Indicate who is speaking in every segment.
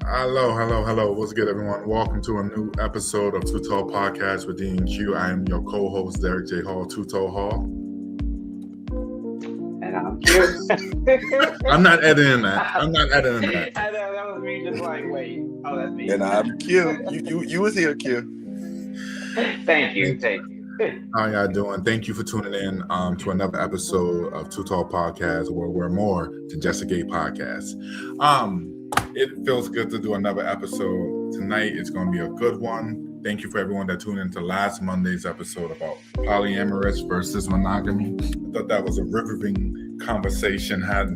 Speaker 1: Hello. What's good, everyone? Welcome to a new episode of 2tallodcast with D&Q. I am your co-host, Derek J. Hall, 2tall Hall.
Speaker 2: And I'm Q.
Speaker 1: I'm not editing that.
Speaker 2: I know, that was me just like, wait. Oh, that's me.
Speaker 3: And I'm Q. You was here, Q.
Speaker 2: Thank you.
Speaker 1: How y'all doing? Thank you for tuning in to another episode of 2tallodcast, where we're more than just a gay podcast. It feels good to do another episode. Tonight it's going to be a good one. Thank you for everyone that tuned into last Monday's episode about polyamorous versus monogamy. I thought that was a riveting conversation. Had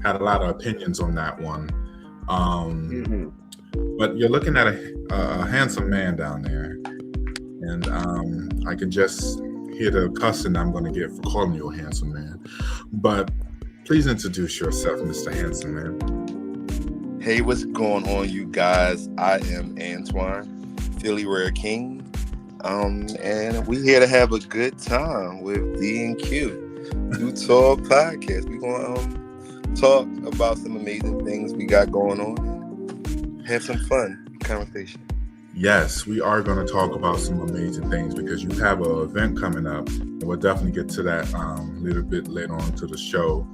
Speaker 1: a lot of opinions on that one. But you're looking at a handsome man down there, and I can just hear the cussing I'm going to get for calling you a handsome man. But please introduce yourself, Mr. Handsome Man.
Speaker 3: Hey, what's going on, you guys? I am Antoine, Philly Rare King, and we here to have a good time with D&Q, 2Tall Podcast. We're going to talk about some amazing things we got going on and have some fun conversation.
Speaker 1: Yes, we are going to talk about some amazing things because you have an event coming up, and we'll definitely get to that a little bit later on to the show.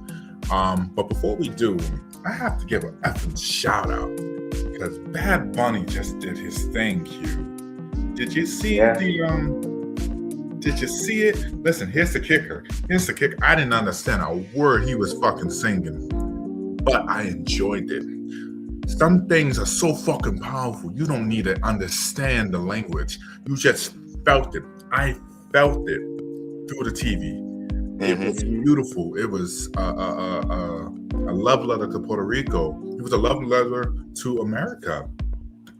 Speaker 1: But before we do, I have to give an effing shout out because Bad Bunny just did his thing, Q. Did you see Did you see it? Listen, here's the kicker. I didn't understand a word he was fucking singing, but I enjoyed it. Some things are so fucking powerful. You don't need to understand the language. You just felt it. I felt it through the TV. It was beautiful. It was a love letter to Puerto Rico. It was a love letter to America.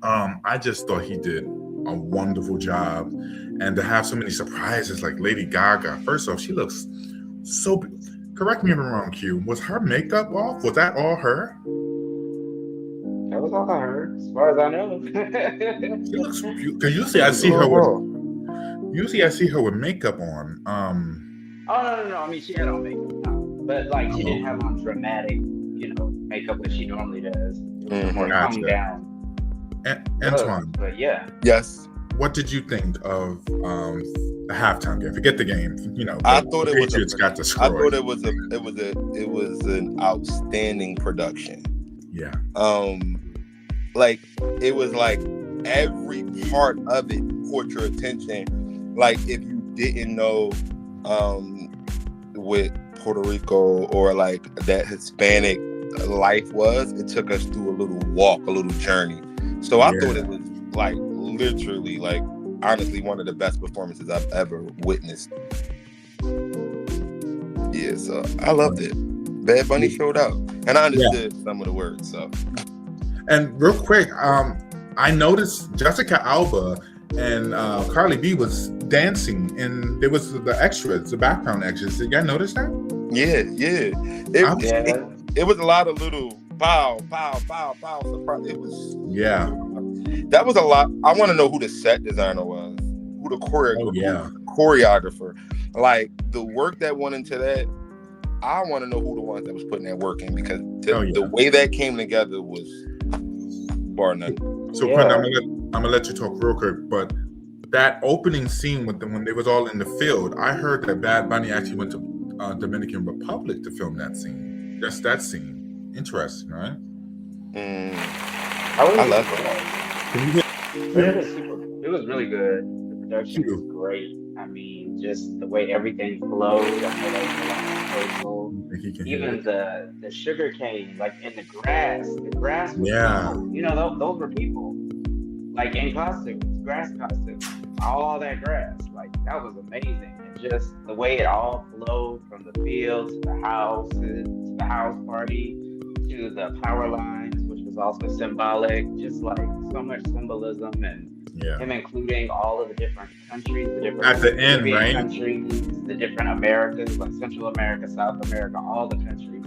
Speaker 1: I just thought he did a wonderful job. And to have so many surprises like Lady Gaga. First off, she looks so... Correct me if I'm wrong, Q. Was her makeup off? Was that all her?
Speaker 2: That was all I heard, as far as I know.
Speaker 1: She looks beautiful. Because usually I see her with makeup on.
Speaker 2: Oh, no. I mean, she had on makeup, but like she didn't have on dramatic, makeup that she normally does. It was more calming down.
Speaker 1: Antoine.
Speaker 2: But yeah.
Speaker 3: Yes.
Speaker 1: What did you think of the halftime game? Forget the game.
Speaker 3: I thought it
Speaker 1: Patriots got destroyed.
Speaker 3: I thought it was an outstanding production.
Speaker 1: Yeah.
Speaker 3: It was like every part of it caught your attention. Like if you didn't know what Puerto Rico or like that Hispanic life was, it took us through a little walk, a little journey. So I thought it was like literally, like honestly, one of the best performances I've ever witnessed. Yeah, so I loved it. Bad Bunny showed out, and I understood some of the words. So, and
Speaker 1: real quick, I noticed Jessica Alba and Carly B was dancing, and there was the extras, the background extras. Did y'all notice that?
Speaker 3: Yeah. It was a lot of little pow. Surprise. It was that was a lot. I want to know who the set designer was, who the choreographer. Like the work that went into that. I want to know who the ones that was putting that work in because the way that came together was bar none.
Speaker 1: So Quentin, I'm gonna let you talk real quick, but that opening scene with them when they was all in the field, I heard that Bad Bunny actually went to Dominican Republic to film that scene. Just that scene. Interesting, right?
Speaker 3: I love it.
Speaker 2: It was really good. The production was great. I mean, just the way everything flowed. I know that was even the sugar cane, like in the grass. The grass was people. Those were people. Like in costumes, grass costumes. All that grass. Like that was amazing. And just the way it all flowed from the field to the house, to the house party, to the power lines, which was also symbolic. Just like so much symbolism and him including all of the different countries, the different
Speaker 1: at the end, right?
Speaker 2: Countries, the different Americas, like Central America, South America, all the countries.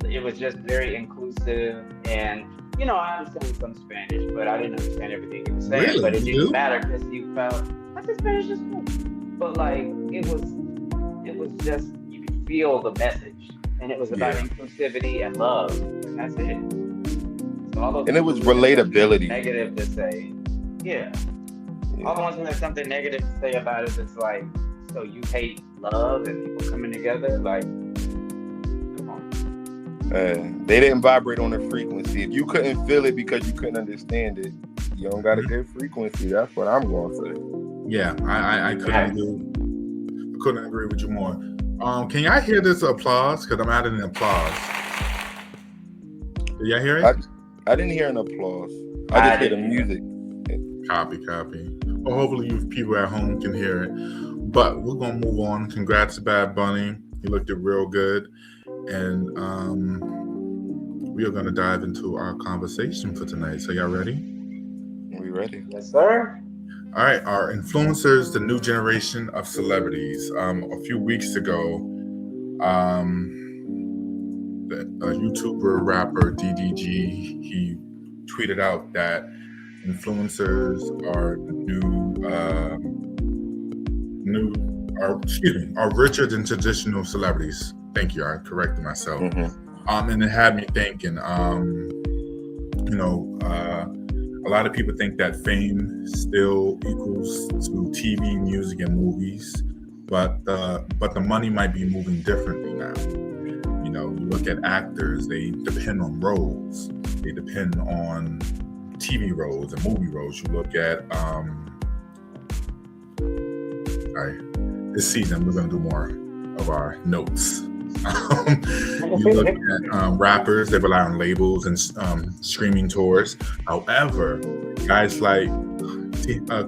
Speaker 2: It was just very inclusive, and I understand some Spanish, but I didn't understand everything he was saying.
Speaker 1: Really?
Speaker 2: But it didn't matter because you felt I said Spanish is cool, but like it was just you could feel the message, and it was about inclusivity and love, and that's it. So all those
Speaker 3: and it
Speaker 2: people
Speaker 3: was
Speaker 2: who have something
Speaker 3: relatability.
Speaker 2: negative to say, yeah. All the ones who have something negative to say about it, it's like, so you hate love and people coming together? Like, come on.
Speaker 3: They didn't vibrate on the frequency. If you couldn't feel it because you couldn't understand it, you don't got a good frequency. That's what I'm going to say.
Speaker 1: Yeah, I couldn't agree with you more. Can y'all hear this applause? Because I'm adding an applause. Did y'all hear it?
Speaker 3: I didn't hear an applause. I just hear the music.
Speaker 1: Copy. Well, hopefully you people at home can hear it. But we're going to move on. Congrats to Bad Bunny. He looked it real good. And we are going to dive into our conversation for tonight. So y'all ready?
Speaker 3: We ready?
Speaker 2: Yes, sir.
Speaker 1: All right. Our influencers, the new generation of celebrities. A few weeks ago, a YouTuber rapper DDG, he tweeted out that influencers are are richer than traditional celebrities. Thank you. I corrected myself. And it had me thinking. A lot of people think that fame still equals to TV, music, and movies, but the money might be moving differently now. You look at actors; they depend on roles. They depend on TV roles and movie roles. You look at this season we're going to do more of our notes. You look at rappers, they rely on labels and streaming tours. However, guys like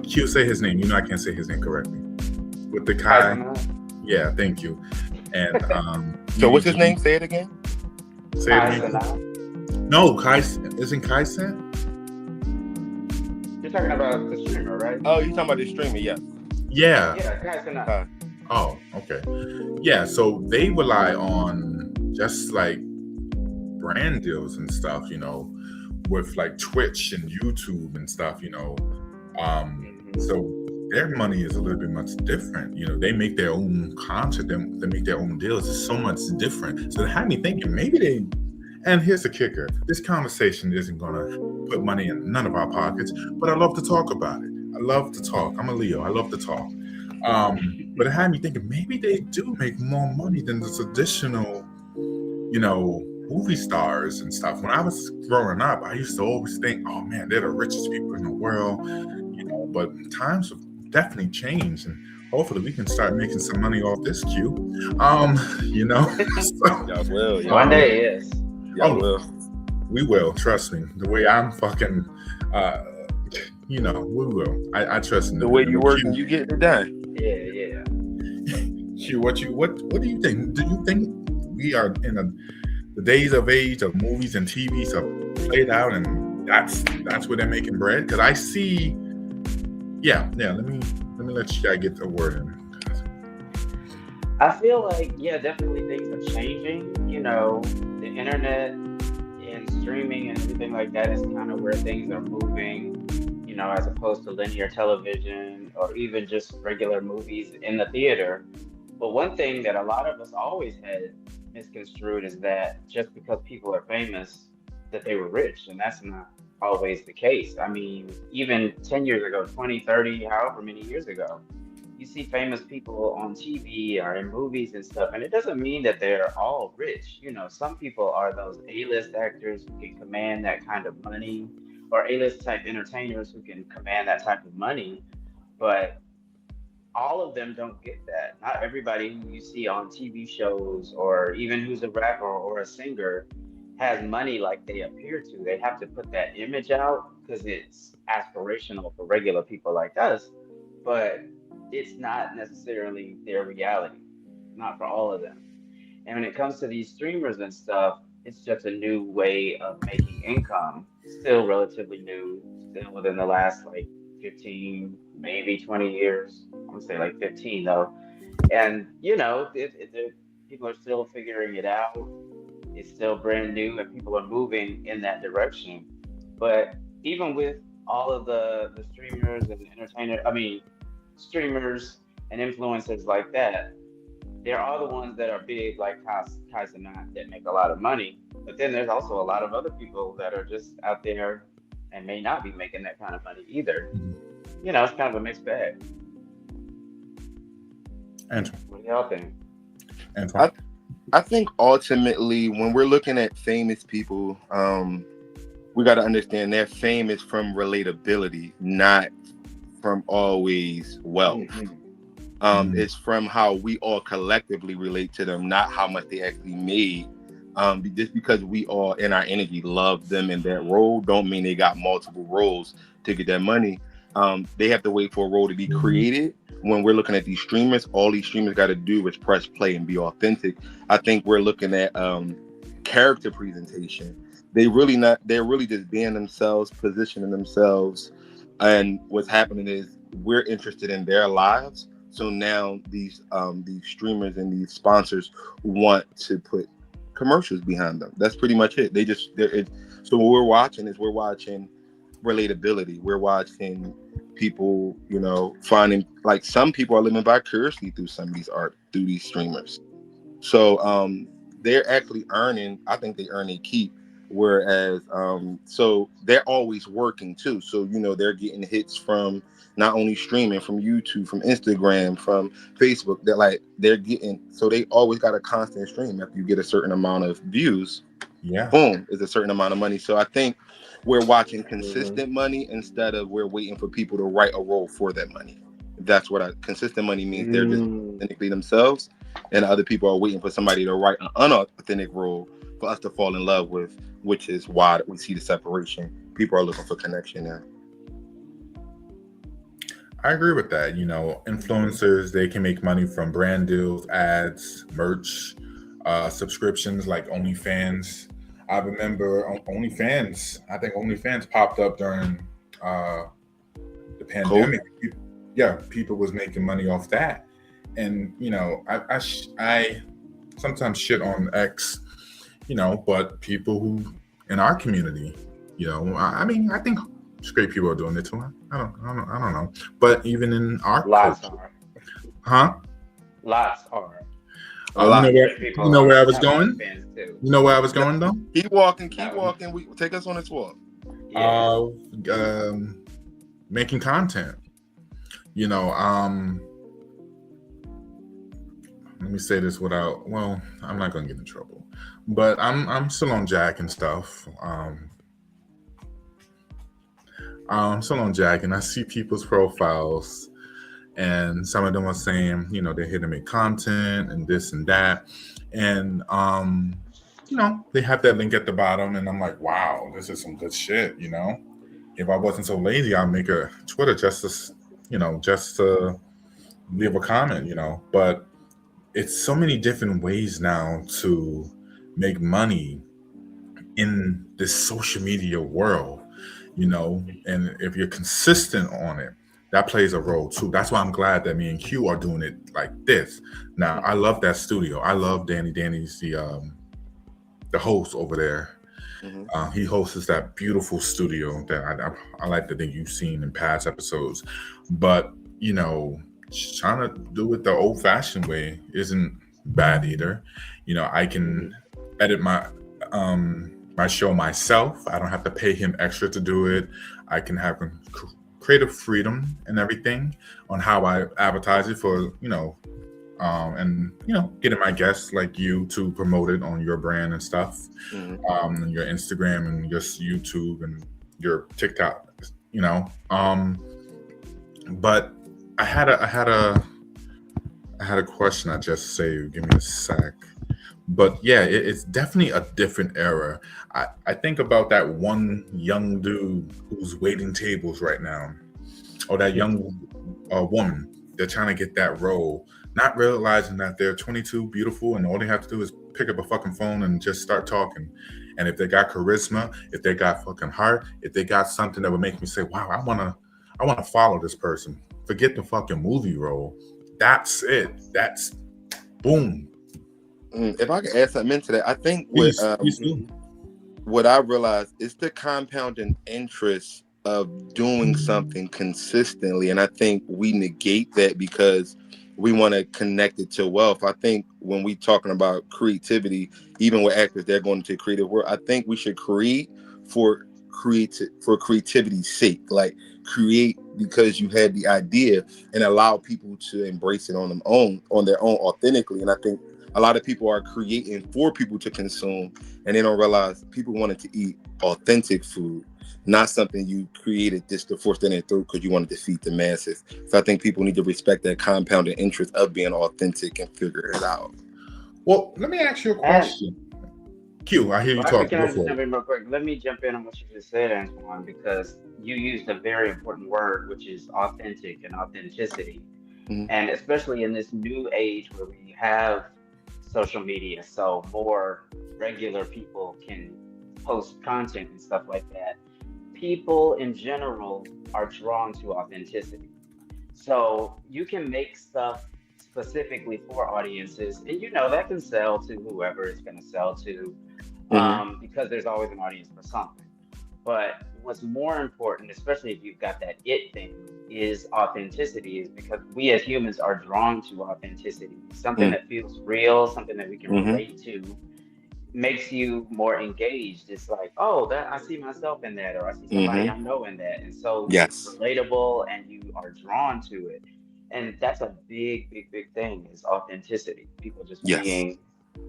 Speaker 1: Q, say his name. I can't say his name correctly. With the Kai. Yeah, thank you. And
Speaker 3: so what's his name? Say it again.
Speaker 1: Say it again. No, Kai isn't Kai Sen?
Speaker 2: You're talking about the streamer, right?
Speaker 3: Oh, you're talking about the streamer, yeah.
Speaker 1: Yeah.
Speaker 2: Yeah, Kai Sen.
Speaker 1: Oh, okay. Yeah, so they rely on just like brand deals and stuff, with like Twitch and YouTube and stuff, So their money is a little bit much different. They make their own content, they make their own deals. It's so much different. So it had me thinking maybe and here's the kicker. This conversation isn't going to put money in none of our pockets, but I love to talk about it. I love to talk. I'm a Leo. I love to talk. But it had me thinking maybe they do make more money than the traditional, movie stars and stuff. When I was growing up, I used to always think, oh man, they're the richest people in the world, but times have definitely changed, and hopefully we can start making some money off this Q. So,
Speaker 3: Y'all will.
Speaker 2: One day, yes.
Speaker 3: Y'all will.
Speaker 1: We will, trust me. The way I'm fucking we will. I trust in
Speaker 3: the way you work and you get it done.
Speaker 2: Yeah.
Speaker 1: Q, what do you think? Do you think we are in the days of age of movies and TVs have played out, and that's where they're making bread? Because I see. Yeah. Let me let you guys get the word in.
Speaker 2: I feel like definitely things are changing. The internet and streaming and everything like that is kind of where things are moving. As opposed to linear television or even just regular movies in the theater. But one thing that a lot of us always had misconstrued is that just because people are famous, that they were rich, and that's not always the case. I mean, even 10 years ago, 20, 30, however many years ago, you see famous people on TV or in movies and stuff, and it doesn't mean that they're all rich. Some people are those A-list actors who can command that kind of money, or A-list type entertainers who can command that type of money, but all of them don't get that. Not everybody who you see on TV shows or even who's a rapper or a singer has money like they appear to. They have to put that image out because it's aspirational for regular people like us, but it's not necessarily their reality, not for all of them. And when it comes to these streamers and stuff, it's just a new way of making income. Still relatively new, still within the last 15, maybe 20 years. I'm gonna say 15 though. And people are still figuring it out. It's still brand new, and people are moving in that direction. But even with all of the streamers and streamers and influencers like that, there are the ones that are big, like Kai's and I, that make a lot of money. But then there's also a lot of other people that are just out there and may not be making that kind of money either. You know, it's kind of a mixed bag.
Speaker 1: Antoine.
Speaker 2: What do y'all think?
Speaker 1: Antoine?
Speaker 3: I think ultimately, when we're looking at famous people, we got to understand their fame is from relatability, not from always wealth. It's from how we all collectively relate to them, not how much they actually made. Just because we all in our energy love them in that role, don't mean they got multiple roles to get that money. They have to wait for a role to be created. When we're looking at these streamers, all these streamers got to do is press play and be authentic. I think we're looking at character presentation. They're really just being themselves, positioning themselves. And what's happening is we're interested in their lives. So now these streamers and these sponsors want to put commercials behind them. That's pretty much it. So what we're watching relatability. We're watching people, finding, like, some people are living vicariously through some of these through these streamers. So they're actually earning. I think they earn a keep. Whereas so they're always working too. So they're getting hits from not only streaming, from YouTube, from Instagram, from Facebook. So they always got a constant stream. After you get a certain amount of views, boom, is a certain amount of money. So I think we're watching consistent money instead of we're waiting for people to write a role for that money. That's what consistent money means. They're just authentically themselves, and other people are waiting for somebody to write an unauthentic role for us to fall in love with, which is why we see the separation. People are looking for connection now.
Speaker 1: I agree with that. Influencers, they can make money from brand deals, ads, merch, subscriptions like OnlyFans. I remember OnlyFans. I think OnlyFans popped up during the pandemic. People was making money off that. And, I sometimes shit on X, but people who in our community, I think straight people are doing it too. I don't know. But even in our
Speaker 2: lots
Speaker 1: culture,
Speaker 2: are. Lots are.
Speaker 1: You know where I was going? You know where I was going though?
Speaker 3: Keep walking. Take us on this walk.
Speaker 1: Making content. Let me say this without. Well, I'm not gonna get in trouble, but I'm still on Jack and stuff. I'm still on Jack, and I see people's profiles, and some of them are saying, they're here to make content and this and that, and they have that link at the bottom, and I'm like, wow, this is some good shit. If I wasn't so lazy, I'd make a Twitter just to leave a comment. But it's so many different ways now to make money in this social media world. And if you're consistent on it, that plays a role too. That's why I'm glad that me and Q are doing it like this. Now, I love that studio. I love Danny. Danny's the host over there. He hosts that beautiful studio that I like to think you've seen in past episodes. But, trying to do it the old-fashioned way isn't bad either. I can edit my show myself. I don't have to pay him extra to do it. I can have creative freedom and everything on how I advertise it for, and getting my guests like you to promote it on your brand and stuff, and your Instagram and your YouTube and your TikTok, but I had a question I just saved. Give me a sec. But yeah, it's definitely a different era. I think about that one young dude who's waiting tables right now, or that young woman. They're trying to get that role, not realizing that they're 22, beautiful, and all they have to do is pick up a fucking phone and just start talking. And if they got charisma, if they got fucking heart, if they got something that would make me say, wow, I wanna follow this person. Forget the fucking movie role. That's it. That's boom.
Speaker 3: If I could add something into that, I think what I realized is the compounding interest of doing something consistently. And I think we negate that because we want to connect it to wealth. I think when we talking about creativity, even with actors, they're going into the creative world. I think we should create for creativity's sake, like create because you had the idea, and allow people to embrace it on their own authentically. And I think a lot of people are creating for people to consume, and they don't realize people wanted to eat authentic food, not something you created just to force that in through because you want to defeat the masses. So I think people need to respect that compounded interest of being authentic and figure it out.
Speaker 1: Well, let me ask you a question. Q, I hear you talking.
Speaker 2: Can I just jump in real quick? Let me jump in on what you just said, Antoine, because you used a very important word, which is authentic and authenticity. Mm-hmm. And especially in this new age where we have social media, so more regular people can post content and stuff like that. People in general are drawn to authenticity. So you can make stuff specifically for audiences, and that can sell to whoever it's going to sell to, because there's always an audience for something. But what's more important, especially if you've got that it thing, is authenticity, is because we as humans are drawn to authenticity. Something that feels real, something that we can relate to, makes you more engaged. It's like, oh, that I see myself in that, or I see somebody I know in that. And so it's relatable and you are drawn to it. And that's a big, big, big thing, is authenticity. People just being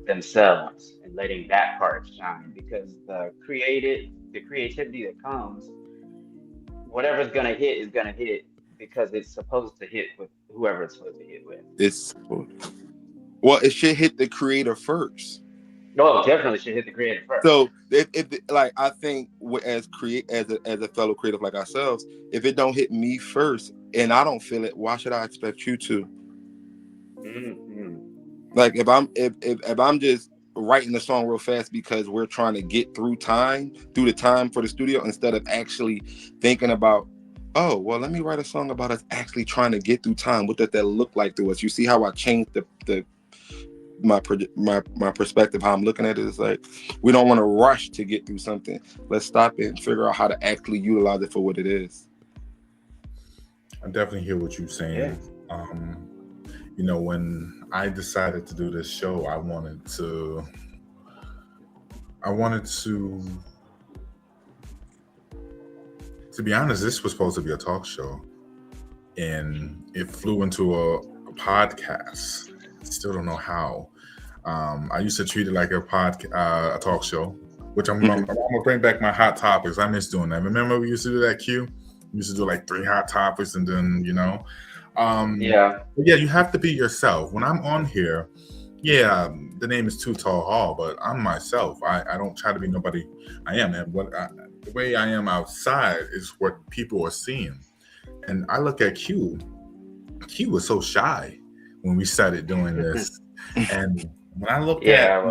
Speaker 2: themselves and letting that part shine, because the creativity that comes, whatever's gonna hit is gonna hit because it's supposed to hit with whoever it's supposed to hit with.
Speaker 3: It should hit the creator first.
Speaker 2: No, definitely should hit the creator first.
Speaker 3: So if like, I think as a fellow creative like ourselves, if it don't hit me first and I don't feel it, why should I expect you to? Like if I'm just writing the song real fast because we're trying to get through the time for the studio, instead of actually thinking about, oh, well, let me write a song about us actually trying to get through time. What does that look like to us? You see how I changed my perspective, how I'm looking at it. Is like, we don't want to rush to get through something. Let's stop it and figure out how to actually utilize it for what it is.
Speaker 1: I definitely hear what you're saying. When I decided to do this show, I wanted to be honest, this was supposed to be a talk show, and it flew into a podcast. Still don't know how. I used to treat it like a talk show, which I'm gonna bring back my hot topics. I miss doing that. Remember we used to do that, Q? We used to do like 3 hot topics, and then you have to be yourself. When I'm on here, the name is 2tall, but I'm myself. I don't try to be nobody I am, and the way I am outside is what people are seeing. And I look at Q. Q was so shy when we started doing this, and when I look at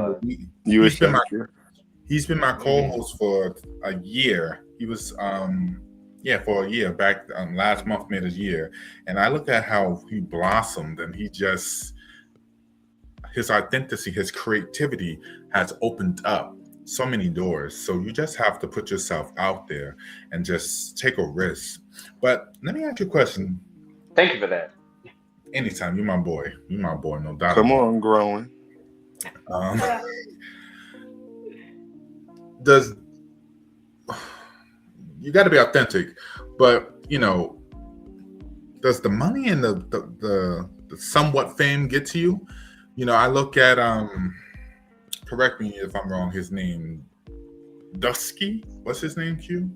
Speaker 1: he's been my co-host for a year. He was for a year back. Last month made a year, and I look at how he blossomed, and his authenticity, his creativity has opened up so many doors. So you just have to put yourself out there and just take a risk. But let me ask you a question.
Speaker 2: Thank you for that.
Speaker 1: Anytime. You're my boy, no doubt.
Speaker 3: Come on, growing.
Speaker 1: You got to be authentic, but does the money and the somewhat fame get to you? I look at correct me if I'm wrong, his name Dusky. What's his name, Q?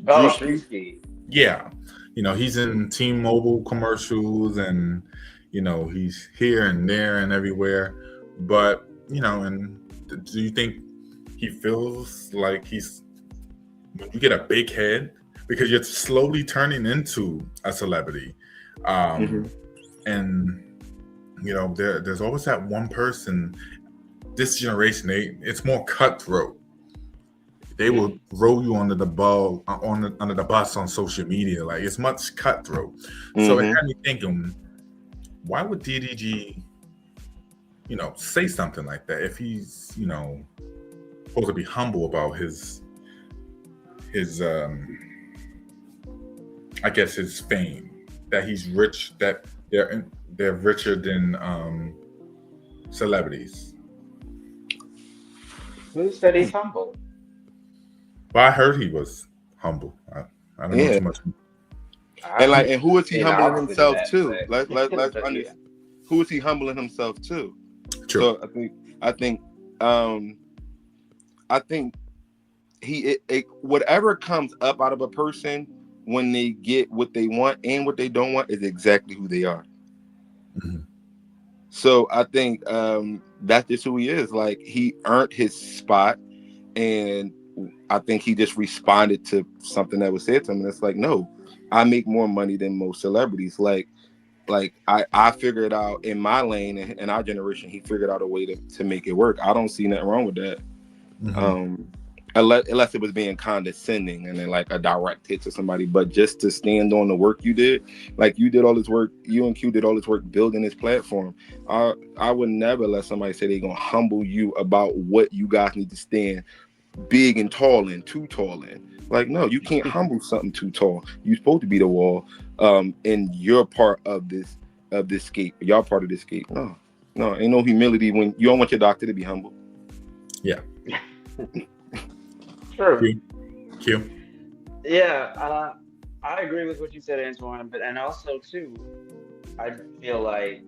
Speaker 2: Drewski.
Speaker 1: Yeah. He's in T-Mobile commercials, and he's here and there and everywhere. But and do you think he feels like when you get a big head, because you're slowly turning into a celebrity, and there's always that one person. This generation, it's more cutthroat. They will throw you under the bus on social media. Like, it's much cutthroat. So it had me thinking, why would DDG, say something like that if he's, supposed to be humble about his I guess his fame, that he's rich, that they're richer than celebrities.
Speaker 2: Who said he's humble?
Speaker 1: Well, I heard he was humble. I don't know
Speaker 3: Yeah.
Speaker 1: too much.
Speaker 3: And
Speaker 2: I'm
Speaker 3: like, and who is he
Speaker 2: saying the
Speaker 3: humbling
Speaker 2: opposite of
Speaker 3: himself
Speaker 2: that,
Speaker 3: to? Let's
Speaker 2: but yeah.
Speaker 3: understand. Who is he humbling himself to?
Speaker 1: True.
Speaker 3: So I think um I think whatever comes up out of a person when they get what they want and what they don't want is exactly who they are.
Speaker 1: Mm-hmm.
Speaker 3: So I think that's just who he is. Like, he earned his spot, and I think he just responded to something that was said to him. And it's like, no, I make more money than most celebrities. Like I figured out in my lane, in our generation, he figured out a way to make it work. I don't see nothing wrong with that.
Speaker 1: Mm-hmm.
Speaker 3: Unless it was being condescending and then like a direct hit to somebody, but just to stand on the work you did, like you did all this work, you and Q did all this work building this platform. I would never let somebody say they're gonna humble you about what you guys need to stand big and tall in, too tall in. Like, no, you can't humble something too tall. You're supposed to be the wall, and you're part of this scape. Y'all part of this scape. No, ain't no humility when you don't want your doctor to be humble.
Speaker 1: Yeah.
Speaker 2: True.
Speaker 1: Q.
Speaker 2: Yeah, I agree with what you said, Antoine. And also too, I feel like,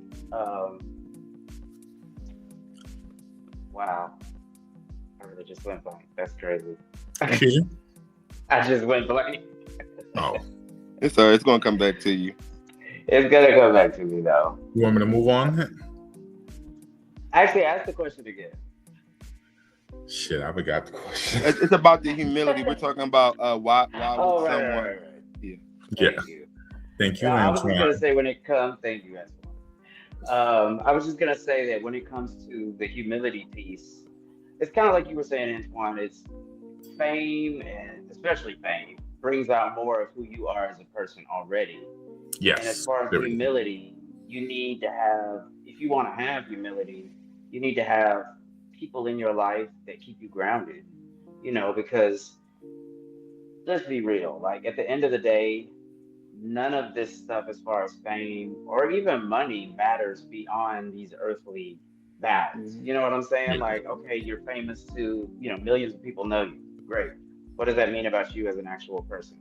Speaker 2: wow, I really just went blank. That's crazy.
Speaker 1: Q.
Speaker 2: I just went blank.
Speaker 1: Oh.
Speaker 3: It's all right. It's gonna come back to you.
Speaker 2: It's gonna come back to me though.
Speaker 1: You want me to move on?
Speaker 2: Actually, ask the question again.
Speaker 1: Shit, I forgot the question.
Speaker 3: It's about the humility. We're talking about why
Speaker 2: Oh,
Speaker 3: would
Speaker 2: right,
Speaker 3: someone?
Speaker 2: right.
Speaker 1: Yeah.
Speaker 2: Thank you.
Speaker 1: Thank you,
Speaker 2: I was just gonna
Speaker 1: Antoine.
Speaker 2: say when it comes. Thank you, Antoine. I was just gonna say that when it comes to the humility piece, it's kind of like you were saying, Antoine. It's fame, and especially fame, brings out more of who you are as a person already. And as
Speaker 1: Yes.
Speaker 2: far as
Speaker 1: There we go.
Speaker 2: humility, you need to have, if you want to have humility, you need to have people in your life that keep you grounded, because let's be real, like at the end of the day, none of this stuff as far as fame or even money matters beyond these earthly bounds. You know what I'm saying?
Speaker 1: Yeah.
Speaker 2: Like, okay, you're famous to, millions of people know you. Great. What does that mean about you as an actual person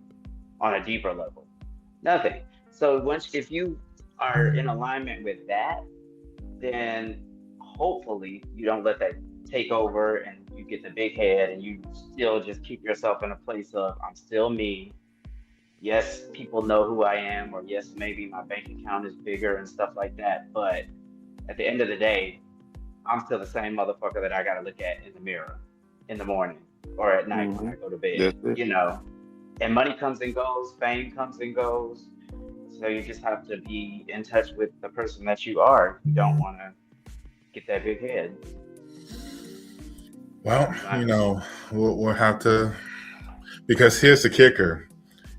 Speaker 2: on a deeper level? Nothing. So if you are in alignment with that, then hopefully you don't let that take over and you get the big head and you still just keep yourself in a place of I'm still me. Yes, people know who I am, or yes, maybe my bank account is bigger and stuff like that. But at the end of the day, I'm still the same motherfucker that I got to look at in the mirror in the morning or at night when I go to bed,
Speaker 3: That's it.
Speaker 2: And money comes and goes, fame comes and goes. So you just have to be in touch with the person that you are. You don't want to get that big head.
Speaker 1: Well, we'll have to, because here's the kicker.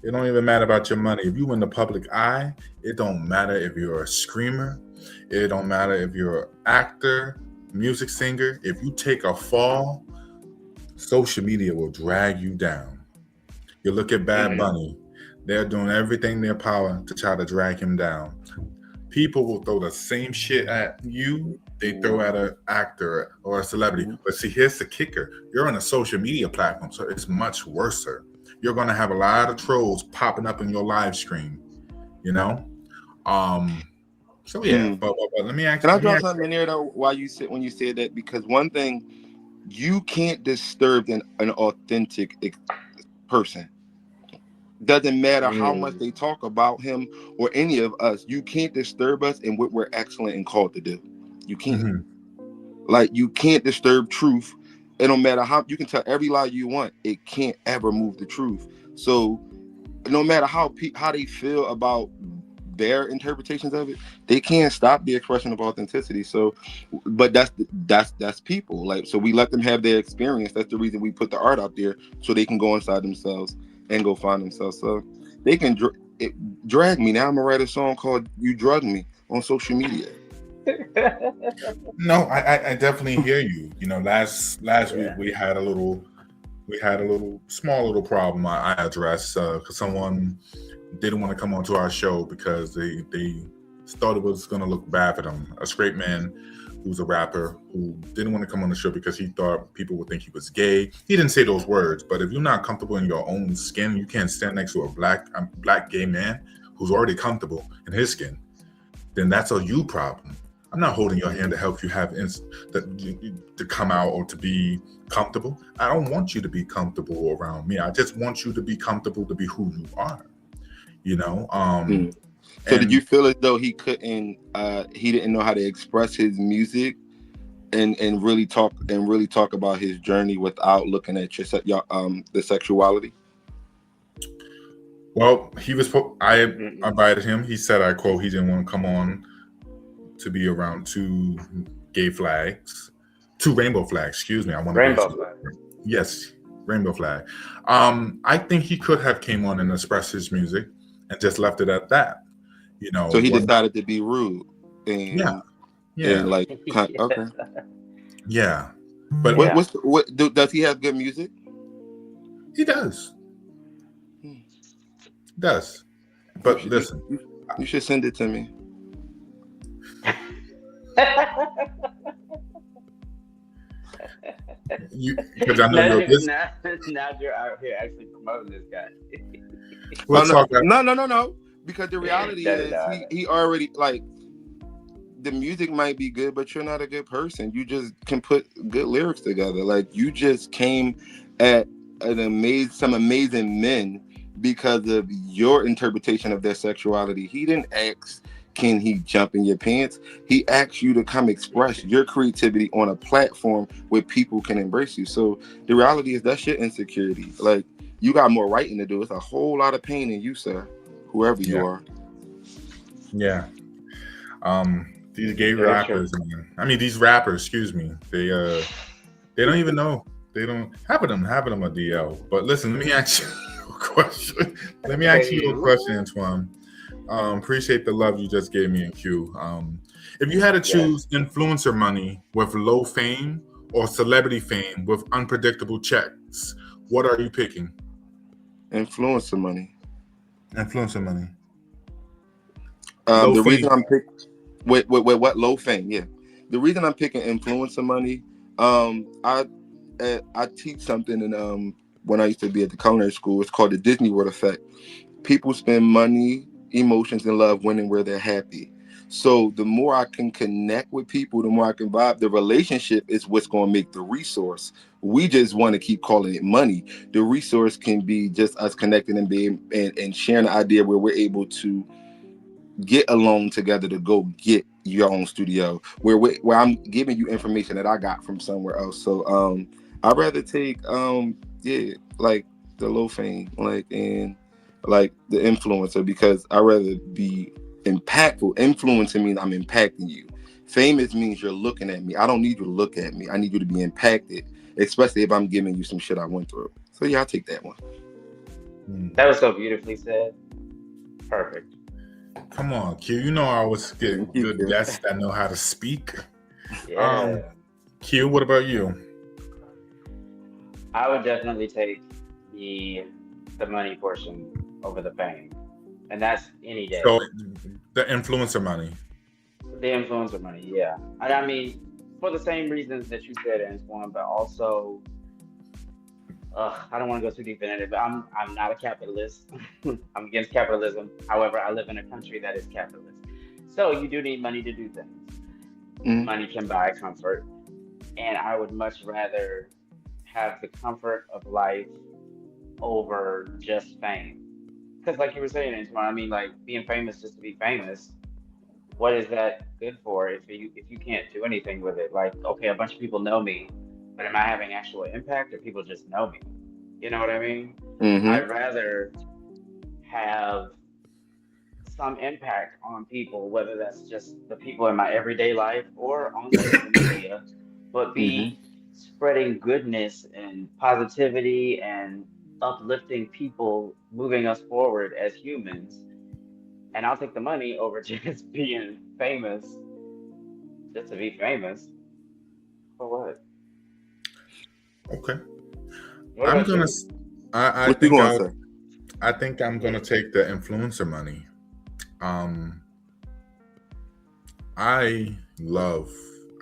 Speaker 1: It don't even matter about your money. If you in the public eye, it don't matter if you're a screamer. It don't matter if you're an actor, music singer. If you take a fall, social media will drag you down. You look at Bad Bunny. They're doing everything in their power to try to drag him down. People will throw the same shit at you they throw at an actor or a celebrity. But see, here's the kicker. You're on a social media platform, so it's much worse. You're going to have a lot of trolls popping up in your live stream, So yeah, but let me ask.
Speaker 3: Can I drop something in there though? When you said that, because one thing, you can't disturb an authentic person. Doesn't matter how much they talk about him or any of us. You can't disturb us in what we're excellent and called to do. You can't.
Speaker 1: Mm-hmm.
Speaker 3: Like, you can't disturb truth. It don't matter how you can tell every lie you want. It can't ever move the truth. So no matter how they feel about their interpretations of it, they can't stop the expression of authenticity. So, but that's people. Like, so we let them have their experience. That's the reason we put the art out there, so they can go inside themselves and go find themselves. So they can drag me. Now I'm gonna write a song called "You Drug Me" on social media.
Speaker 1: No, I definitely hear you. Last week we had a small little problem I addressed because someone didn't want to come onto our show because they thought it was going to look bad for them. A straight man who's a rapper who didn't want to come on the show because he thought people would think he was gay. He didn't say those words, but if you're not comfortable in your own skin, you can't stand next to a black gay man who's already comfortable in his skin, then that's a you problem. I'm not holding your hand to help you have to come out or to be comfortable. I don't want you to be comfortable around me. I just want you to be comfortable to be who you are.
Speaker 3: So did you feel as though he couldn't? He didn't know how to express his music and really talk about his journey without looking at the sexuality?
Speaker 1: Well, I invited him. He said, I quote, he didn't want to come on to be around two rainbow flags. Excuse me. I want
Speaker 2: rainbow flag.
Speaker 1: Yes, rainbow flag. I think he could have came on and expressed his music and just left it at that.
Speaker 3: So he decided to be rude. And,
Speaker 1: yeah.
Speaker 3: And like, okay.
Speaker 1: Yeah. But
Speaker 3: does he have good music?
Speaker 1: He does. Does. But listen.
Speaker 3: You should send it to me.
Speaker 1: Because I know
Speaker 2: now you're out here actually promoting this guy.
Speaker 3: No. Because the reality is he already, like, the music might be good, but you're not a good person. You just can put good lyrics together. Like, you just came at some amazing men because of your interpretation of their sexuality. He didn't ask, can he jump in your pants? He asked you to come express your creativity on a platform where people can embrace you. So the reality is that's your insecurity. Like, you got more writing to do. It's a whole lot of pain in you, sir, whoever you are.
Speaker 1: Yeah. These gay rappers, these rappers, excuse me, they don't even know. They don't have them a DL. But listen, let me ask you a question. Antoine. Appreciate the love you just gave me in Q. If you had to choose influencer money with low fame or celebrity fame with unpredictable checks, what are you picking?
Speaker 3: Influencer money.
Speaker 1: The
Speaker 3: reason I'm picking what low fame? Yeah, the reason I'm picking influencer money. I teach something in when I used to be at the culinary school. It's called the Disney World effect. People spend money, emotions, and love when and where they're happy. So the more I can connect with people, the more I can vibe. The relationship is what's going to make the resource. We just want to keep calling it money. The resource can be just us connecting and being and sharing an idea where we're able to get a loan together to go get your own studio, where I'm giving you information that I got from somewhere else. So I'd rather take like the low fame, and the influencer, because I'd rather be impactful. Influencing means I'm impacting you. Famous means you're looking at me. I don't need you to look at me. I need you to be impacted, especially if I'm giving you some shit I went through. So yeah, I'll take that one.
Speaker 2: That was so beautifully said. Perfect.
Speaker 1: Come on, Q. You know I always get good guests that know how to speak.
Speaker 2: Yeah.
Speaker 1: Q, what about you?
Speaker 2: I would definitely take the money portion over the fame, and that's any day.
Speaker 1: So the influencer money.
Speaker 2: The influencer money, yeah. And I mean, for the same reasons that you said, Antoine, but also, I don't want to go too deep into it, but I'm not a capitalist. I'm against capitalism. However, I live in a country that is capitalist. So you do need money to do things. Mm-hmm. Money can buy comfort. And I would much rather have the comfort of life over just fame. Because like you were saying, Antoine, I mean, like, being famous just to be famous, what is that good for if you can't do anything with it? Like, okay, a bunch of people know me, but am I having actual impact, or people just know me? You know what I mean? Mm-hmm. I'd rather have some impact on people, whether that's just the people in my everyday life or on social media, but be spreading goodness and positivity and uplifting people, moving us forward as humans. And I'll take the money over just being famous, just to be famous. For what?
Speaker 1: Okay.
Speaker 2: I
Speaker 1: think I'm gonna take the influencer money. I love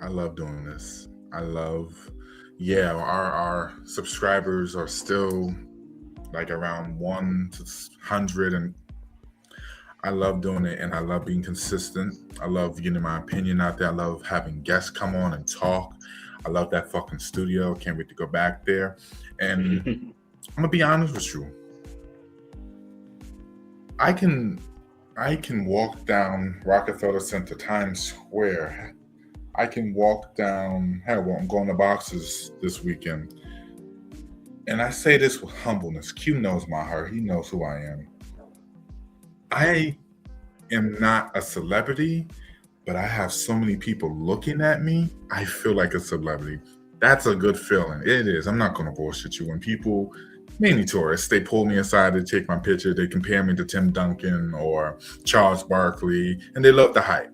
Speaker 1: I love doing this. I love yeah, our subscribers are still like around 1 to 100, and I love doing it, and I love being consistent. I love getting my opinion out there. I love having guests come on and talk. I love that fucking studio. Can't wait to go back there. And I'm gonna be honest with you. I can I can walk down Rockefeller Center, Times Square. I can walk down. Hell, well, I'm going to boxes this weekend, and I say this with humbleness. Q knows my heart. He knows who I am. I am not a celebrity, but I have so many people looking at me. I feel like a celebrity. That's a good feeling. It is. I'm not gonna bullshit you. When people, mainly tourists, they pull me aside to take my picture. They compare me to Tim Duncan or Charles Barkley, and they love the hype.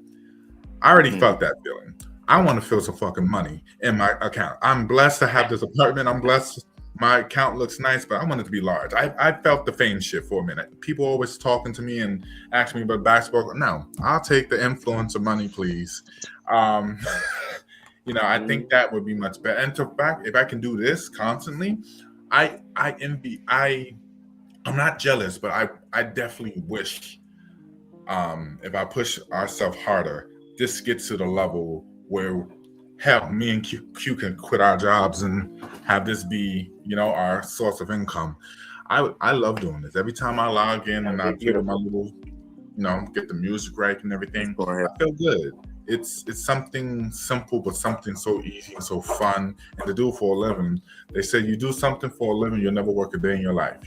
Speaker 1: I already felt that feeling. I want to feel some fucking money in my account. I'm blessed to have this apartment. I'm blessed. My account looks nice, but I want it to be large. I felt the fame shit for a minute. People always talking to me and asking me about basketball. No, I'll take the influence of money, please. Um, I think that would be much better. And to fact, if I can do this constantly, I envy. I'm not jealous, but I definitely wish if I push ourselves harder, this gets to the level where hell, me and Q can quit our jobs and have this be, our source of income. I love doing this. Every time I log in and I play with my little, get the music right and everything, I feel good. It's something simple, but something so easy and so fun, and to do for a living. They say you do something for a living, you'll never work a day in your life.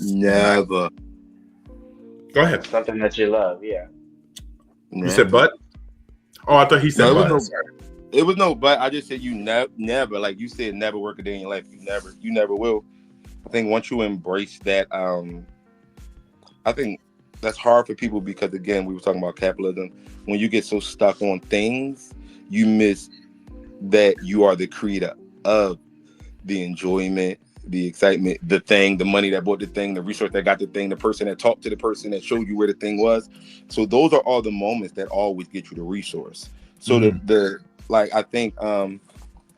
Speaker 3: Never.
Speaker 1: Go ahead.
Speaker 2: Something that you love, yeah.
Speaker 1: You said but? Oh, I thought he said but.
Speaker 3: It was no but. I just said you never, like you said, never work a day in your life. You never will. I think once you embrace that, I think that's hard for people because, again, we were talking about capitalism. When you get so stuck on things, you miss that you are the creator of the enjoyment, the excitement, the thing, the money that bought the thing, the resource that got the thing, the person that talked to the person that showed you where the thing was. So those are all the moments that always get you the resource. So I think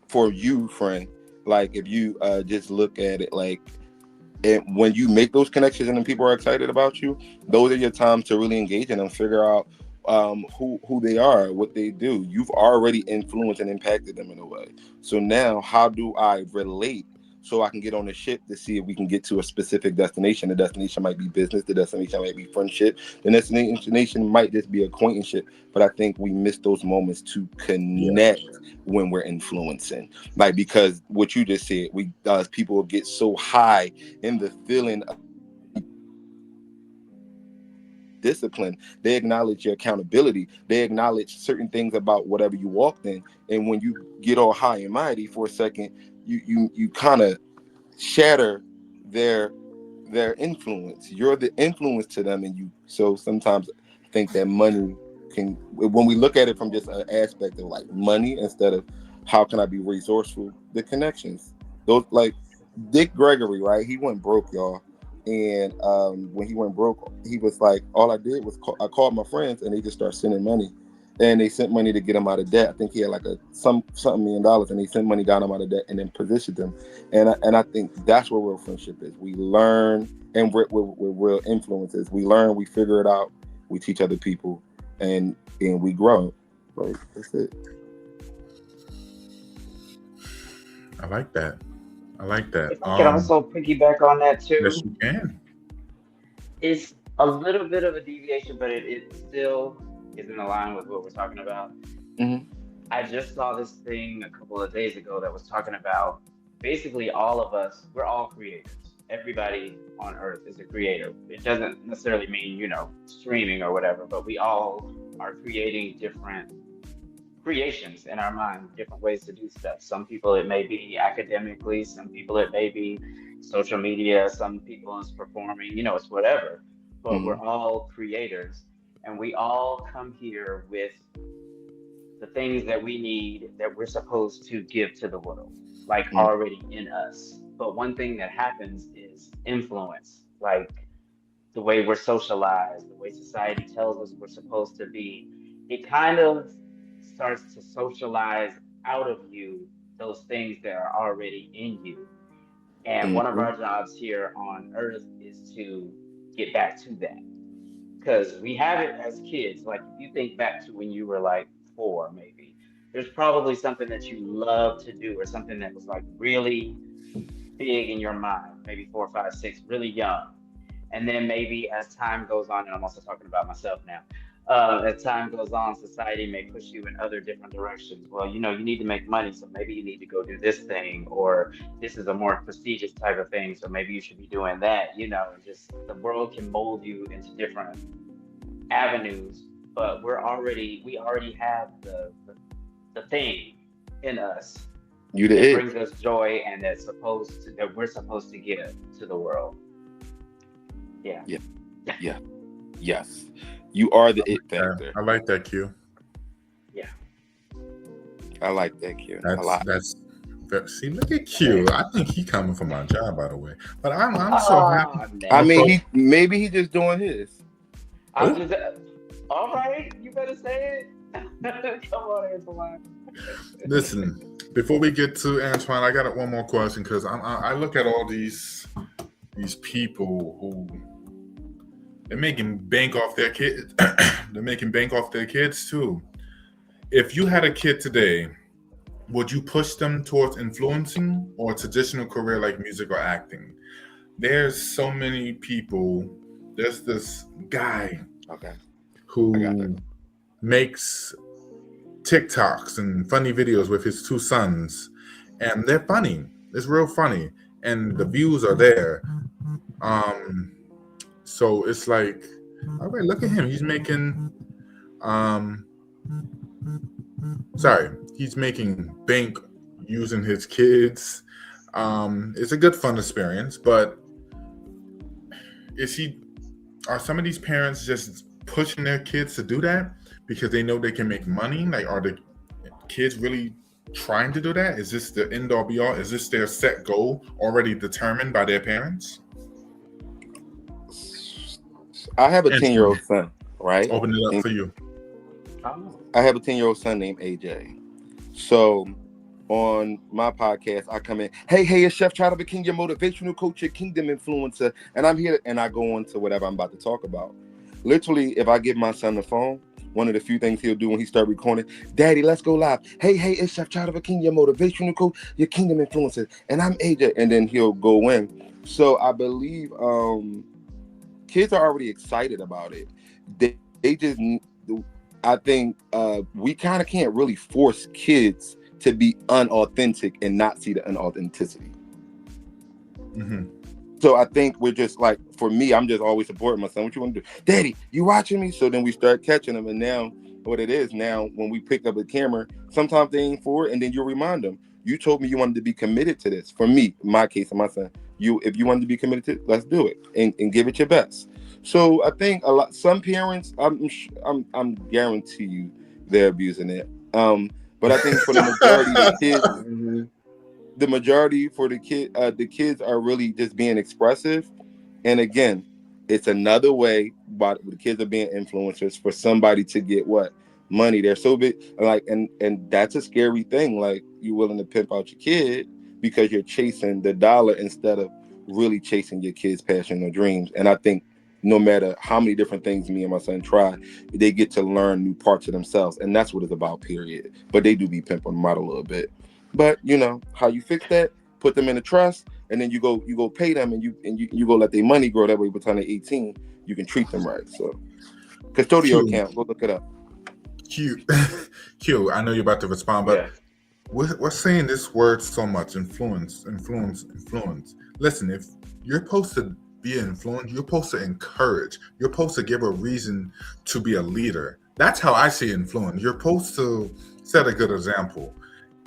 Speaker 3: for you, friend, like if you just look at it like, and when you make those connections and then people are excited about you, those are your times to really engage in them, figure out who they are, what they do. You've already influenced and impacted them in a way. So now how do I relate so I can get on the ship to see if we can get to a specific destination? The destination might be business. The destination might be friendship. The destination might just be acquaintanceship. But I think we miss those moments to connect when we're influencing. Like, because what you just said, we people get so high in the feeling of discipline. They acknowledge your accountability. They acknowledge certain things about whatever you walked in. And when you get all high and mighty for a second, you kind of shatter their influence. You're the influence to them, and so sometimes I think that money can, when we look at it from just an aspect of like money instead of how can I be resourceful, the connections. Those, like Dick Gregory, right? He went broke, y'all. And when he went broke, he was like, all I did was I called my friends and they just started sending money. And they sent money to get him out of debt. I think he had like something $1 million, and they sent money, got him out of debt, and then positioned him. And I think that's where real friendship is. We learn, and we're real influences. We learn, we figure it out, we teach other people, and we grow. Like, that's it.
Speaker 1: I like that.
Speaker 2: If I can also piggyback on that too.
Speaker 1: Yes, you can.
Speaker 2: It's a little bit of a deviation, but it still is in line with what we're talking about.
Speaker 3: Mm-hmm.
Speaker 2: I just saw this thing a couple of days ago that was talking about basically all of us, we're all creators. Everybody on earth is a creator. It doesn't necessarily mean, streaming or whatever, but we all are creating different creations in our mind, different ways to do stuff. Some people it may be academically, some people it may be social media, some people it's performing, it's whatever. But we're all creators, and we all come here with the things that we need that we're supposed to give to the world, like already in us. But one thing that happens is influence, like the way we're socialized, the way society tells us we're supposed to be. it kind of starts to socialize out of you those things that are already in you. And one of
Speaker 3: Mm-hmm.
Speaker 2: our jobs here on earth is to get back to that. Because we have it as kids. Like if you think back to when you were like 4, maybe, there's probably something that you love to do or something that was like really big in your mind, maybe 4, 5, 6, really young. And then maybe as time goes on, and I'm also talking about myself now, as time goes on, society may push you in other different directions. Well, you need to make money, so maybe you need to go do this thing, or this is a more prestigious type of thing, so maybe you should be doing that. Just the world can mold you into different avenues, but we already have the thing in us
Speaker 3: You the
Speaker 2: that
Speaker 3: it.
Speaker 2: brings us joy and that we're supposed to give to the world. Yeah.
Speaker 3: Yeah. Yes. You are the it factor.
Speaker 1: I like that, Q.
Speaker 2: Yeah.
Speaker 3: I like that, Q. A lot.
Speaker 1: See, look at Q. I think he coming for my job, by the way. But I'm so happy.
Speaker 2: Man.
Speaker 3: I mean, he just doing his.
Speaker 2: I'm just all right. You better say it. Come on, Antoine.
Speaker 1: Listen, before we get to Antoine, I got one more question because I look at all these people who they're making bank off their kids. They're making bank off their kids too. If you had a kid today, would you push them towards influencing or a traditional career like music or acting? There's so many people. There's this guy who makes TikToks and funny videos with his 2 sons, and they're funny. It's real funny, and the views are there. So it's like, all right, look at him. He's making, he's making bank using his kids. It's a good fun experience, but are some of these parents just pushing their kids to do that because they know they can make money? Like, are the kids really trying to do that? Is this the end all be all? Is this their set goal already determined by their parents?
Speaker 3: I have a 10-year-old son, right?
Speaker 1: Open it up for you.
Speaker 3: I have a 10-year-old son named AJ. So on my podcast, I come in, hey, it's Chef Chada the King, your motivational coach, your kingdom influencer. And I'm here and I go on to whatever I'm about to talk about. Literally, if I give my son the phone, one of the few things he'll do when he start recording, Daddy, let's go live. Hey, it's Chef Chada the King, your motivational coach, your kingdom influencer. And I'm AJ. And then he'll go in. So I believe kids are already excited about it. They just, I think we kind of can't really force kids to be unauthentic and not see the unauthenticity.
Speaker 1: Mm-hmm.
Speaker 3: So I think we're just like, for me, I'm just always supporting my son. What you want to do? Daddy, you watching me? So then we start catching them. And now what it is now, when we pick up a camera, sometimes they ain't for it. And then you remind them, you told me you wanted to be committed to this. For me, in my case, and my son, if you wanted to be committed to it, let's do it and give it your best. So I think some parents, I'm guarantee you they're abusing it. But I think for the majority of the kids, the majority for the kids are really just being expressive. And again, it's another way the kids are being influencers for somebody to get what? Money. They're so big, like, and that's a scary thing. Like, you're willing to pimp out your kid because you're chasing the dollar instead of really chasing your kid's passion or dreams. And I think no matter how many different things me and my son try, they get to learn new parts of themselves. And that's what it's about, period. But they do be pimping them out a little bit. But you know how you fix that? Put them in a trust, and then you go pay them, and you go let their money grow. That way, by the time they're 18, you can treat them right. So, custodial account, go look it up.
Speaker 1: Q. I know you're about to respond, but we're saying this word so much: influence. Listen, if you're supposed to be an influence, you're supposed to encourage. You're supposed to give a reason to be a leader. That's how I see influence. You're supposed to set a good example.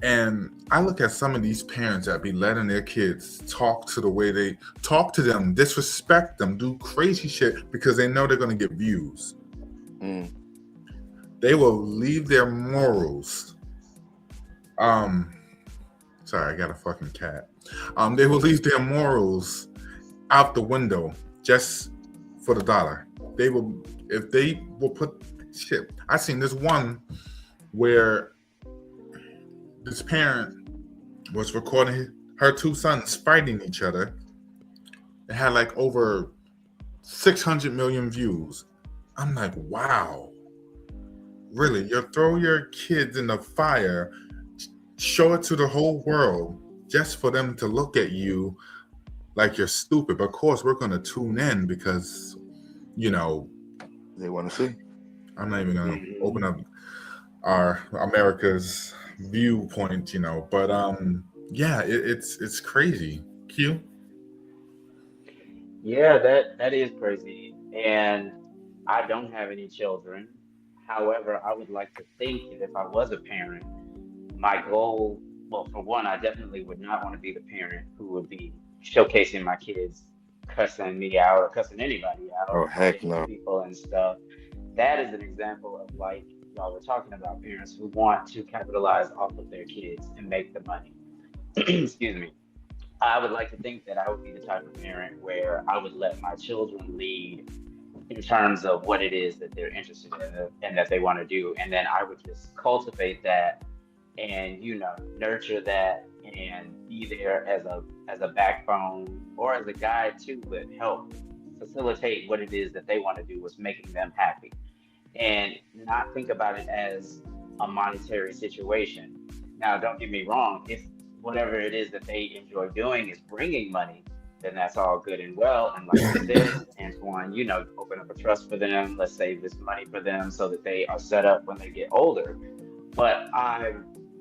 Speaker 1: And I look at some of these parents that be letting their kids talk to the way they talk to them, disrespect them, do crazy shit because they know they're going to get views. They will leave their morals. Sorry, I got a fucking cat. They will leave their morals out the window just for the dollar. If they will put shit. I seen this one where this parent was recording her two sons fighting each other. It had like over 600 million views. I'm like, wow. Really? You throw your kids in the fire, show it to the whole world just for them to look at you like you're stupid. But of course, we're going to tune in because, you know,
Speaker 3: they want to see.
Speaker 1: I'm not even going to open up our America's viewpoint, you know. But yeah, it's crazy. Q?
Speaker 2: Yeah, that is crazy. And I don't have any children. However, I would like to think that if I was a parent, my goal, well, for one, I definitely would not want to be the parent who would be showcasing my kids cussing me out or cussing anybody out.
Speaker 3: Oh, heck no.
Speaker 2: People and stuff. That is an example of, like y'all were talking about, parents who want to capitalize off of their kids and make the money. Excuse me. I would like to think that I would be the type of parent where I would let my children lead in terms of what it is that they're interested in and that they want to do. And then I would just cultivate that and, you know, nurture that and be there as a backbone or as a guide too, but help facilitate what it is that they want to do, was making them happy. And not think about it as a monetary situation. Now, don't get me wrong, if whatever it is that they enjoy doing is bringing money, then that's all good and well. And like you said, Antoine, you know, open up a trust for them. Let's save this money for them so that they are set up when they get older. But I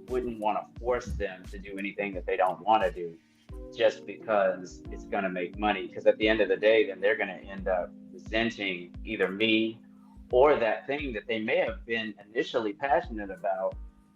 Speaker 2: wouldn't want to force them to do anything that they don't want to do just because it's going to make money. Because at the end of the day, then they're going to end up resenting either me or that thing that they may have been initially passionate about.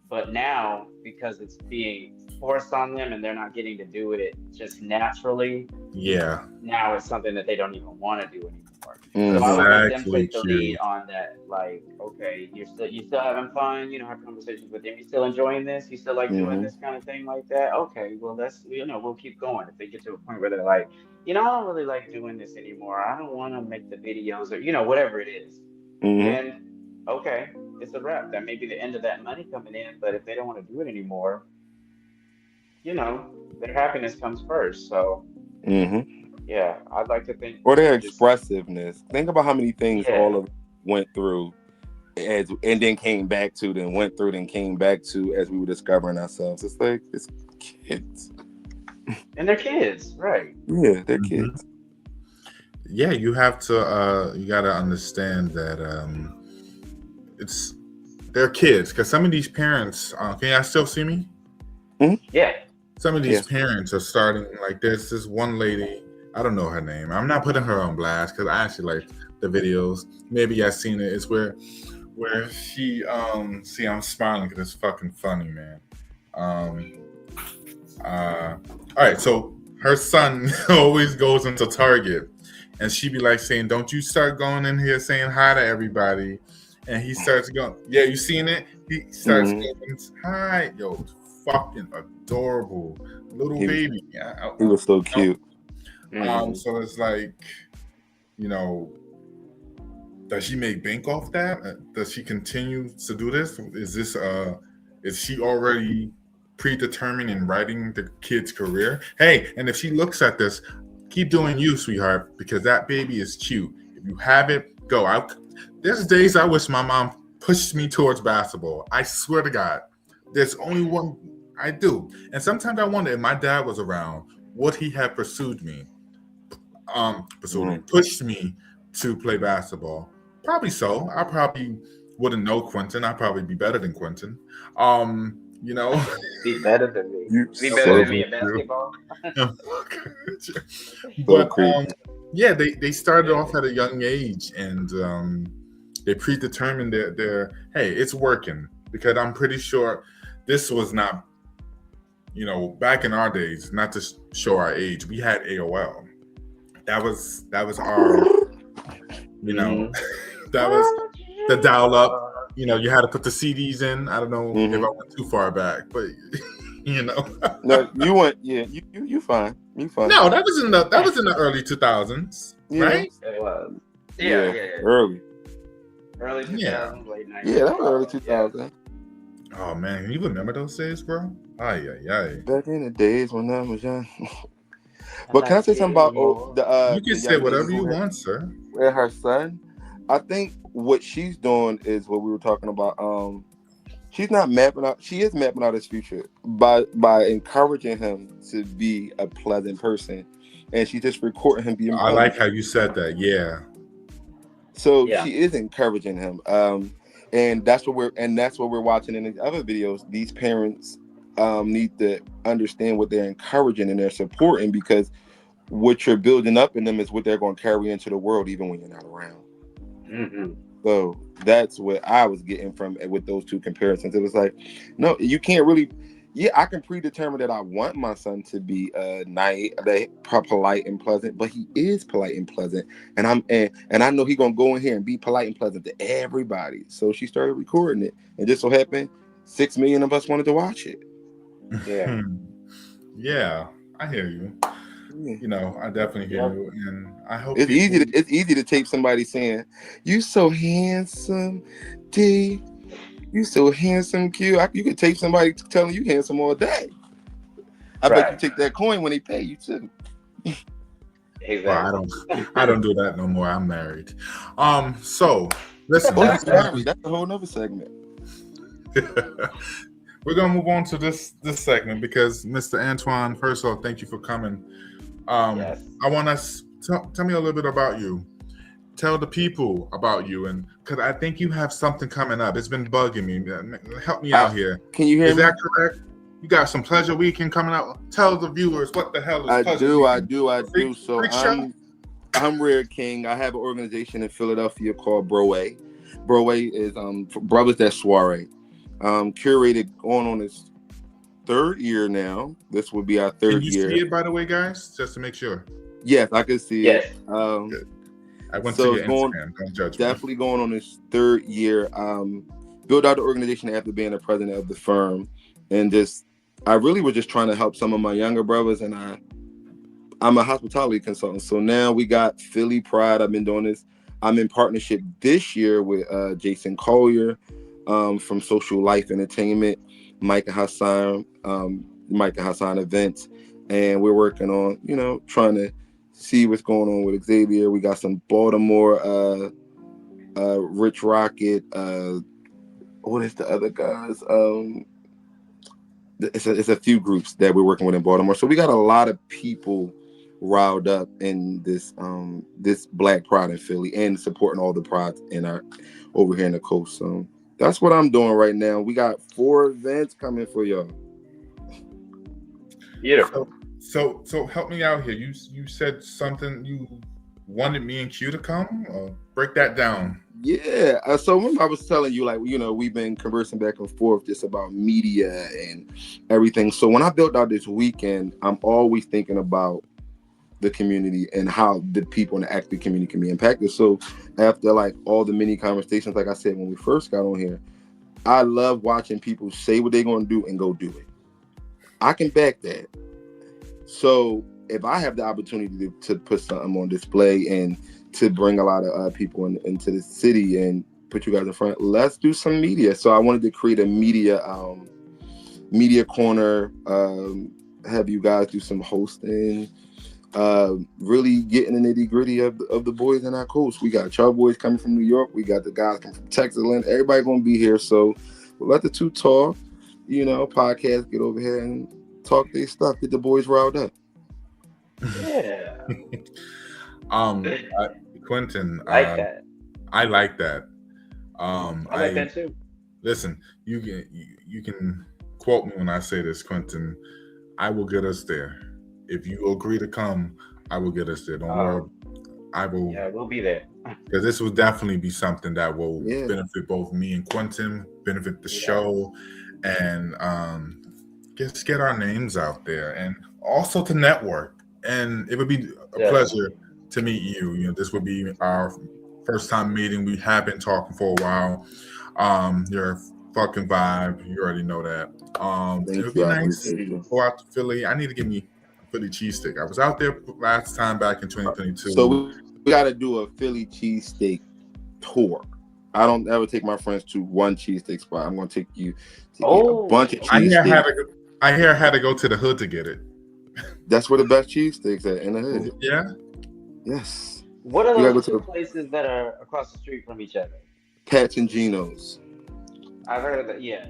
Speaker 2: But now, because it's being forced on them and they're not getting to do it just naturally,
Speaker 1: yeah,
Speaker 2: now it's something that they don't even want to do anymore.
Speaker 1: Exactly.
Speaker 2: So I would let them take the lead on that. Like, okay, you still having fun, you know, have conversations with them. You still enjoying this? You still like doing this kind of thing like that? Okay, well, we'll keep going. If they get to a point where they're like, you know, I don't really like doing this anymore. I don't want to make the videos or, you know, whatever it is. And okay, it's a wrap. That may be the end of that money coming in, but if they don't want to do it anymore, you know, their happiness comes first. So, yeah, I'd like to think.
Speaker 3: Or their expressiveness. Think about how many things all of went through and then came back to, then went through, then came back to as we were discovering ourselves. It's like, it's kids.
Speaker 2: And they're kids, right?
Speaker 3: Yeah, they're kids.
Speaker 1: Yeah, you have to, you got to understand that they're kids. Because some of these parents, can y'all still see me?
Speaker 2: Yeah.
Speaker 1: Some of these parents are starting, like there's this one lady, I don't know her name. I'm not putting her on blast because I actually like the videos. Maybe I've seen it. It's where she, see, I'm smiling because it's fucking funny, man. All right, so her son always goes into Target and she be like saying, don't you start going in here saying hi to everybody. And he starts going, yeah, you seen it? He starts going, hi, yo, fucking adorable little baby.
Speaker 3: He was so cute.
Speaker 1: So it's like, you know, does she make bank off that? Does she continue to do this? Is she already predetermined in writing the kid's career? Hey, and if she looks at this, keep doing you, sweetheart, because that baby is cute. If you have it, go. There's days I wish my mom pushed me towards basketball. I swear to God, there's only one I do. And sometimes I wonder if my dad was around, would he have pursued me? Pushed me to play basketball? Probably so. I probably wouldn't know Quentin. I'd probably be better than Quentin. You know,
Speaker 2: be better than me. Be better than me at basketball.
Speaker 1: But yeah, they started off at a young age, and they predetermined their hey, it's working, because I'm pretty sure this was not, you know, back in our days. Not to show our age, we had AOL. That was our, you know, that was the dial up. You know, you had to put the CDs in. I don't know if I went too far back, but you know.
Speaker 3: No, you went. Yeah, you fine. You fine.
Speaker 1: No, that was in the early 2000s, right?
Speaker 2: It was.
Speaker 3: Yeah, early.
Speaker 2: Early 2000s, late 90s.
Speaker 3: Yeah, that was early
Speaker 2: 2000.
Speaker 3: 2000.
Speaker 1: Oh man, you remember those days, bro? Ay.
Speaker 3: Back in the days when I was young. But can I say something about
Speaker 1: You can
Speaker 3: the
Speaker 1: say
Speaker 3: young lady
Speaker 1: whatever you want, sir.
Speaker 3: and her son? I think what she's doing is what we were talking about. She's not mapping out. She is mapping out his future by encouraging him to be a pleasant person, and she's just recording him being.
Speaker 1: I like how you said that. Yeah.
Speaker 3: So she is encouraging him, and that's what we're watching in the other videos. These parents need to understand what they're encouraging and they're supporting, because what you're building up in them is what they're going to carry into the world, even when you're not around.
Speaker 2: Mm-hmm.
Speaker 3: So that's what I was getting from with those two comparisons. It was like, no, you can't really. Yeah, I can predetermine that I want my son to be polite and pleasant, but he is polite and pleasant, and I know he's gonna go in here and be polite and pleasant to everybody. So she started recording it, and just so happened, 6 million of us wanted to watch it.
Speaker 2: Yeah.
Speaker 1: Yeah, I hear you. You know, I definitely hear you, and I hope
Speaker 3: it's easy to tape somebody saying, "You so handsome, D. You so handsome, Q." You could tape somebody telling you handsome all day. I bet you take that coin when they pay you too.
Speaker 2: Exactly.
Speaker 1: Well, I don't do that no more. I'm married. So listen,
Speaker 3: that's a whole nother segment.
Speaker 1: We're gonna move on to this segment because Mr. Antoine, first of all, thank you for coming.
Speaker 2: Yes.
Speaker 1: I want us tell me a little bit about you. Tell the people about you, and because I think you have something coming up. It's been bugging me. Help me out here.
Speaker 3: Can you hear me?
Speaker 1: Is that correct? You got some Pleasure Weekend coming out. Tell the viewers what the hell is Pleasure Weekend.
Speaker 3: I do. So I'm Rare King. I have an organization in Philadelphia called Broe. Broe is for brothers that soiree. Curated going on its 3rd year now. This will be our 3rd year.
Speaker 1: Can you see it, by the way, guys? Just to make sure.
Speaker 3: Yes, I can see it.
Speaker 1: Good. I went to your Instagram. Don't judge me.
Speaker 3: Definitely going on its 3rd year. Built out the organization after being the president of the firm, and I really was just trying to help some of my younger brothers, and I'm a hospitality consultant. So now we got Philly Pride. I've been doing this. I'm in partnership this year with Jason Collier from Social Life Entertainment, Micah Hassan Events, and we're working on, trying to see what's going on with Xavier. We got some Baltimore, Rich Rocket. What is the other guys? It's a few groups that we're working with in Baltimore. So we got a lot of people riled up in this Black Pride in Philly and supporting all the prides over here in the coast. So that's what I'm doing right now. We got 4 events coming for y'all.
Speaker 2: Beautiful.
Speaker 1: So help me out here. You said something, you wanted me and Q to come? Break that down.
Speaker 3: Yeah. So remember I was telling you, we've been conversing back and forth just about media and everything. So when I built out this weekend, I'm always thinking about the community and how the people in the active community can be impacted. So after all the mini conversations, like I said, when we first got on here, I love watching people say what they're going to do and go do it. I can back that. So if I have the opportunity to put something on display and to bring a lot of people into the city and put you guys in front, let's do some media. So I wanted to create a media corner, have you guys do some hosting, really getting the nitty gritty of the boys in our coast. We got y'all boys coming from New York. We got the guys coming from Texas. Everybody gonna be here. So we'll let the 2 Tall, podcast get over here and talk their stuff. Get the boys riled up.
Speaker 2: Yeah.
Speaker 1: Quentin,
Speaker 2: that.
Speaker 1: I like that.
Speaker 2: I like that too.
Speaker 1: Listen, you can quote me when I say this, Quentin. I will get us there. If you agree to come, I will get us there. Don't worry. I will. Yeah,
Speaker 2: we'll be there.
Speaker 1: Because this will definitely be something that will benefit both me and Quentin, benefit the show, and just get our names out there, and also to network. And it would be a pleasure to meet you. This would be our first time meeting. We have been talking for a while. You're a fucking vibe. You already know that. It would be nice to go out to Philly. I need to get me a Philly cheesesteak. I was out there last time back in 2022.
Speaker 3: So we got to do a Philly cheesesteak tour. I don't ever take my friends to one cheesesteak spot. I'm gonna take you to get a bunch of cheesesteaks.
Speaker 1: I hear I had to go to the hood to get it.
Speaker 3: That's where the best cheesesteaks at, in the hood.
Speaker 1: Yeah.
Speaker 3: Yes.
Speaker 2: What are those two places that are across the street from each other?
Speaker 3: Pat's and Geno's.
Speaker 2: I've heard of that. Yeah.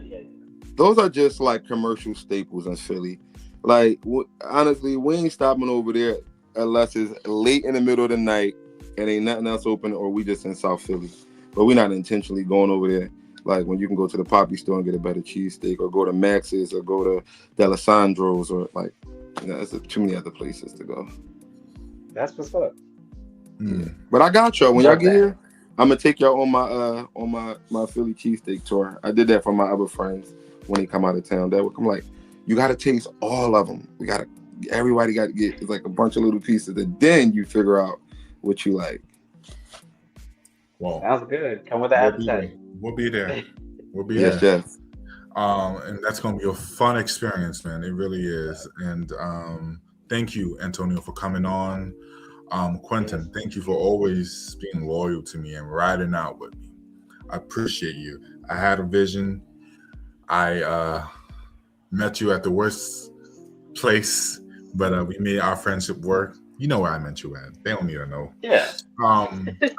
Speaker 3: Those are just like commercial staples in Philly. Like, honestly, we ain't stopping over there unless it's late in the middle of the night and ain't nothing else open, or we just in South Philly. But we're not intentionally going over there. Like when you can go to the Poppy store and get a better cheesesteak, or go to Max's, or go to D'Alessandro's, or like, there's too many other places to go.
Speaker 2: That's what's up.
Speaker 3: Yeah. But I got y'all. When y'all get here, I'm gonna take y'all on my Philly cheesesteak tour. I did that for my other friends when they come out of town. That would come like, you gotta taste all of them. Everybody got to get, it's like a bunch of little pieces, and then you figure out what you like.
Speaker 2: Well, sounds good. Come with the appetite.
Speaker 1: We'll be there. We'll be
Speaker 3: there. Yes.
Speaker 1: And that's gonna be a fun experience, man. It really is. And thank you, Antonio, for coming on. Quentin, thank you for always being loyal to me and riding out with me. I appreciate you. I had a vision. I met you at the worst place, but we made our friendship work. You know where I met you at. They don't need to know.
Speaker 2: Yeah.
Speaker 1: I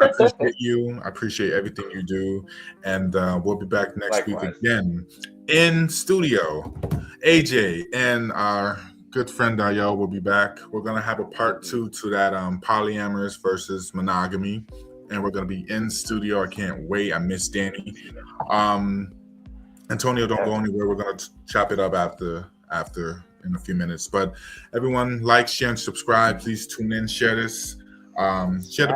Speaker 1: appreciate you. I appreciate everything you do. And we'll be back next week again in studio. AJ and our good friend Dayel will be back. We're going to have a part 2 to that polyamorous versus monogamy. And we're going to be in studio. I can't wait. I miss Danny. Antonio, don't go anywhere. We're going to chop it up after in a few minutes. But everyone, like, share, and subscribe. Please tune in, share this. Share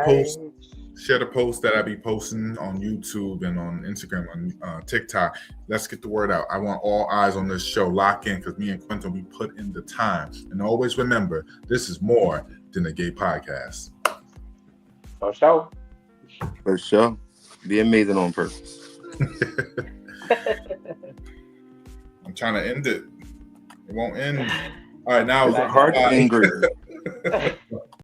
Speaker 1: the post that I be posting on YouTube and on Instagram and TikTok. Let's get the word out. I want all eyes on this show. Lock in, because me and Quentin, we put in the time. And always remember, this is more than a gay podcast.
Speaker 3: For sure. Be amazing on purpose.
Speaker 1: I'm trying to end it. It won't end. All right, now
Speaker 3: it's hard to end.